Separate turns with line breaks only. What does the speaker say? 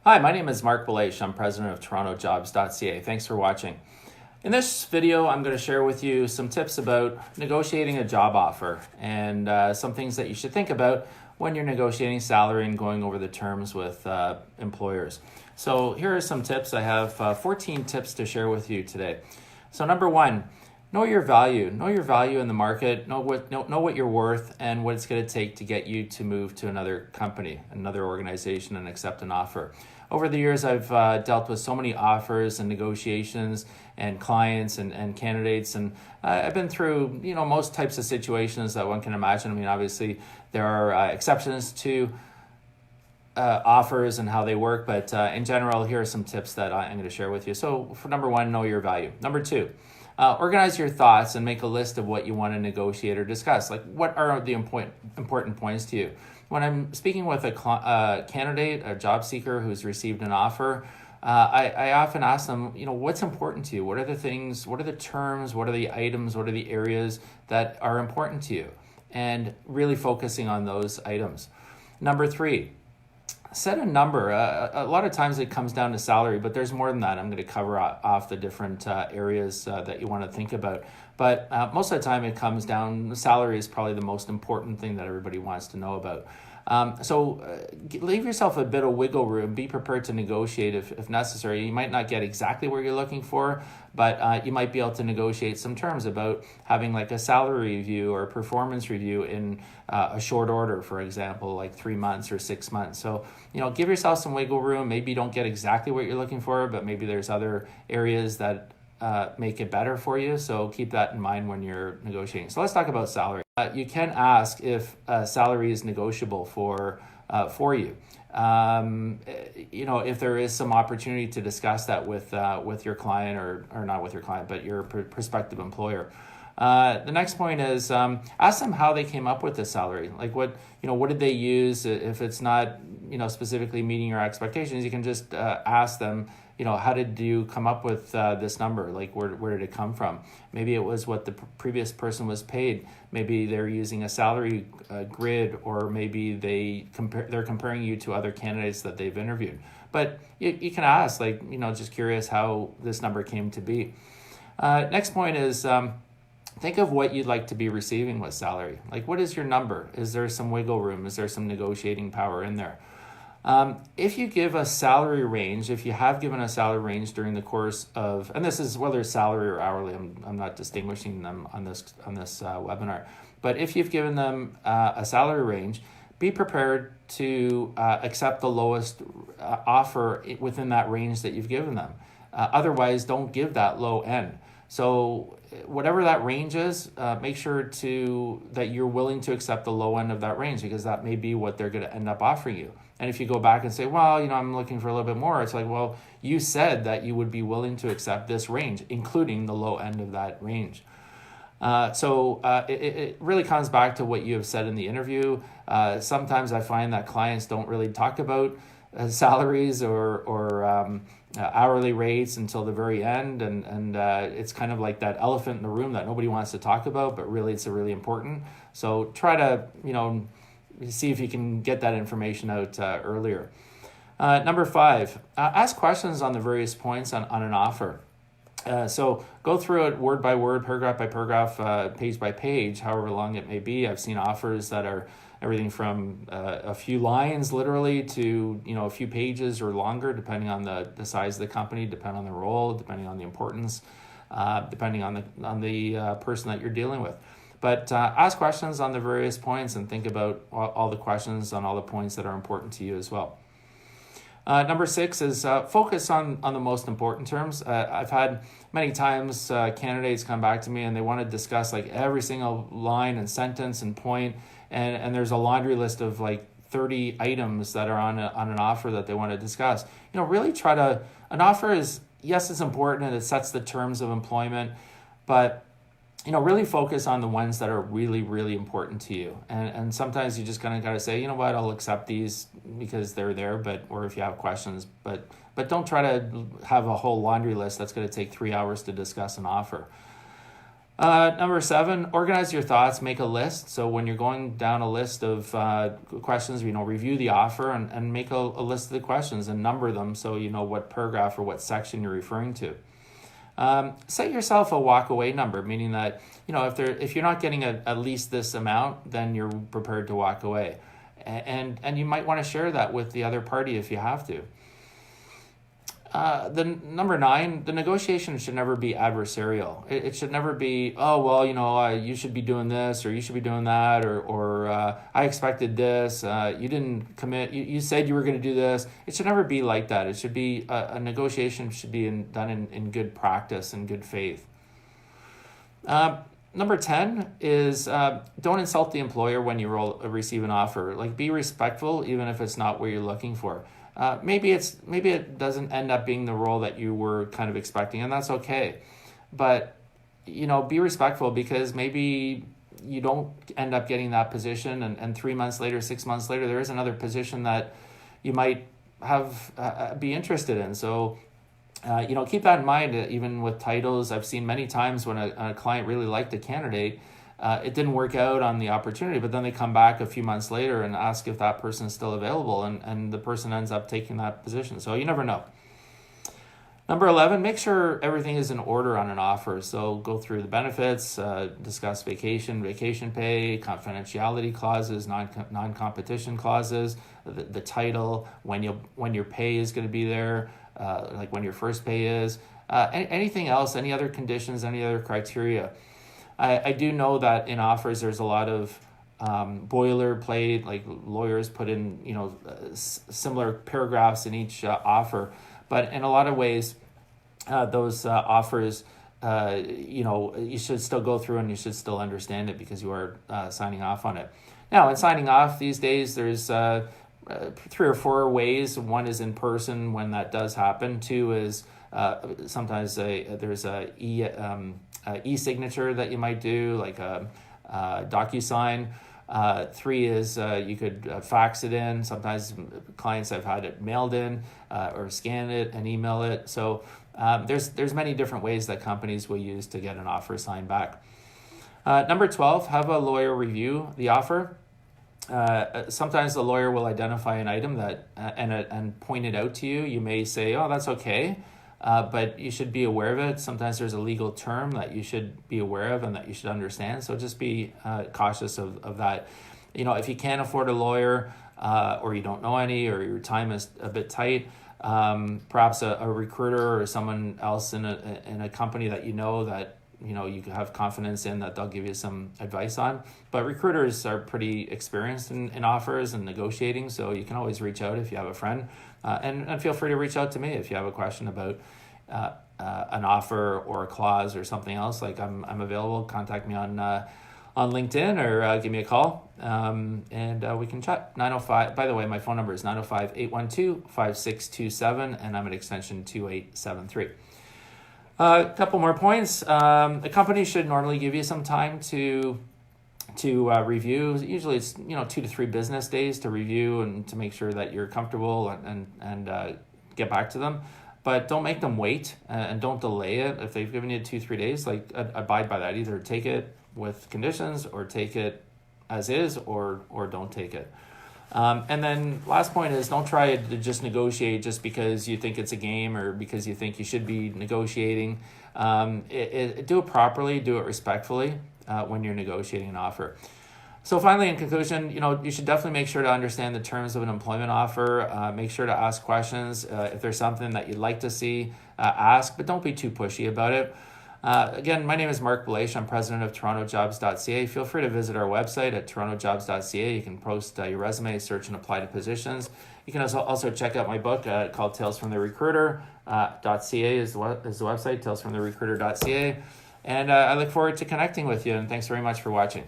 Hi, my name is Marc Belaiche. I'm president of TorontoJobs.ca. Thanks for watching. In this video, I'm going to share with you some tips about negotiating a job offer and some things that you should think about when you're negotiating salary and going over the terms with employers. So here are some tips. I have 14 tips to share with you today. So number one, know your value. Know your value in the market. Know what you're worth and what it's going to take to get you to move to another company, another organization, and accept an offer. Over the years, I've dealt with so many offers and negotiations and clients and candidates, and I've been through most types of situations that one can imagine. I mean, obviously there are exceptions to offers and how they work, but in general, here are some tips that I'm going to share with you. So for number one, know your value. Number two, organize your thoughts and make a list of what you want to negotiate or discuss. Like, what are the important points to you? When I'm speaking with a candidate, a job seeker who's received an offer, I often ask them, what's important to you? What are the things, what are the terms, what are the items, what are the areas that are important to you? And really focusing on those items. Number three, set a number. A lot of times it comes down to salary, but there's more than that. I'm going to cover off the different areas that you want to think about. But most of the time it comes down, salary is probably the most important thing that everybody wants to know about. So leave yourself a bit of wiggle room. Be prepared to negotiate if necessary. You might not get exactly what you're looking for, but you might be able to negotiate some terms about having like a salary review or a performance review in a short order, for example, like 3 months or 6 months. So, give yourself some wiggle room. Maybe you don't get exactly what you're looking for, but maybe there's other areas that make it better for you. So keep that in mind when you're negotiating. So let's talk about salary. You can ask if salary is negotiable for you. If there is some opportunity to discuss that with your client or not with your client, but your prospective employer. The next point is ask them how they came up with the salary. Like what did they use? If it's not specifically meeting your expectations, you can just ask them. How did you come up with this number? Like, where did it come from? Maybe it was what the previous person was paid. Maybe they're using a salary grid, or maybe they're comparing you to other candidates that they've interviewed. But you can ask, just curious how this number came to be. Next point is think of what you'd like to be receiving with salary. Like, what is your number? Is there some wiggle room? Is there some negotiating power in there? If you give a salary range, if you have given a salary range during the course of, and this is whether it's salary or hourly, I'm not distinguishing them on this webinar, but if you've given them a salary range, be prepared to accept the lowest offer within that range that you've given them. Otherwise, don't give that low end. So whatever that range is, make sure that you're willing to accept the low end of that range, because that may be what they're going to end up offering you. And if you go back and say, well, I'm looking for a little bit more, it's like, well, you said that you would be willing to accept this range, including the low end of that range. So it really comes back to what you have said in the interview. Sometimes I find that clients don't really talk about salaries or hourly rates until the very end, and it's kind of like that elephant in the room that nobody wants to talk about, but really it's really important. So try to see if you can get that information out earlier. Number five, ask questions on the various points on an offer. So go through it word by word, paragraph by paragraph, page by page, however long it may be. I've seen offers that are everything from a few lines literally to a few pages or longer, depending on the size of the company, depending on the role, depending on the importance, depending on the person that you're dealing with. But ask questions on the various points and think about all the questions on all the points that are important to you as well. Number six is focus on the most important terms. I've had many times candidates come back to me and they want to discuss like every single line and sentence and point, and there's a laundry list of like 30 items that are on an offer that they want to discuss. Really try to, an offer is, yes, it's important and it sets the terms of employment, but really focus on the ones that are really, really important to you. And sometimes you just kind of got to say, what, I'll accept these because they're there, or if you have questions, but don't try to have a whole laundry list that's going to take 3 hours to discuss an offer. Number 7, organize your thoughts, make a list. So when you're going down a list of questions, review the offer and make a list of the questions and number them so you know what paragraph or what section you're referring to. Set yourself a walk away number, meaning that, if you're not getting at least this amount, then you're prepared to walk away. And you might want to share that with the other party if you have to. The number 9, the negotiation should never be adversarial. It should never be, you should be doing this or you should be doing that or I expected this. You didn't commit. You said you were going to do this. It should never be like that. It should be a negotiation should be done in good practice and good faith. Number 10 is don't insult the employer when you receive an offer. Like, be respectful even if it's not what you're looking for. Maybe it doesn't end up being the role that you were kind of expecting, and that's okay. But, be respectful, because maybe you don't end up getting that position, and 3 months later, 6 months later, there is another position that you might have be interested in. So, keep that in mind. Even with titles, I've seen many times when a client really liked a candidate, it didn't work out on the opportunity, but then they come back a few months later and ask if that person is still available, and the person ends up taking that position. So you never know. Number 11, make sure everything is in order on an offer. So go through the benefits, discuss vacation pay, confidentiality clauses, non-competition clauses, the title, when your pay is going to be there, like when your first pay is, anything else, any other conditions, any other criteria. I do know that in offers there's a lot of boilerplate, like lawyers put in similar paragraphs in each offer, but in a lot of ways those offers you should still go through and you should still understand it because you are signing off on it. Now, in signing off these days, there's 3 or 4 ways. 1 is in person when that does happen. 2 is sometimes there's a e-signature that you might do, like a DocuSign. 3 is you could fax it in. Sometimes clients have had it mailed in or scan it and email it. So there's many different ways that companies will use to get an offer signed back. Number 12, have a lawyer review the offer. Sometimes the lawyer will identify an item that and point it out to you. You may say, "Oh, that's okay," but you should be aware of it. Sometimes there's a legal term that you should be aware of and that you should understand. So just be cautious of that. If you can't afford a lawyer or you don't know any, or your time is a bit tight, perhaps a recruiter or someone else in a company that that you have confidence in, that they'll give you some advice on. But recruiters are pretty experienced in offers and negotiating, so you can always reach out if you have a friend. And feel free to reach out to me if you have a question about an offer or a clause or something else. Like, I'm available. Contact me on LinkedIn or give me a call, and we can chat. 905. By the way, my phone number is 905-812-5627, and I'm at extension 2873. A couple more points. A company should normally give you some time to review. Usually it's 2 to 3 business days to review and to make sure that you're comfortable and get back to them. But don't make them wait and don't delay it. If they've given you 2-3 days, abide by that. Either take it with conditions or take it as is, or don't take it. And then last point is, don't try to just negotiate just because you think it's a game or because you think you should be negotiating. Do it properly, do it respectfully when you're negotiating an offer. So finally, in conclusion, you should definitely make sure to understand the terms of an employment offer. Make sure to ask questions. If there's something that you'd like to see, ask, but don't be too pushy about it. Again, my name is Marc Belaiche. I'm president of TorontoJobs.ca. Feel free to visit our website at TorontoJobs.ca. You can post your resume, search and apply to positions. You can also check out my book called Tales from the Recruiter.ca is the website, talesfromtherecruiter.ca. And I look forward to connecting with you, and thanks very much for watching.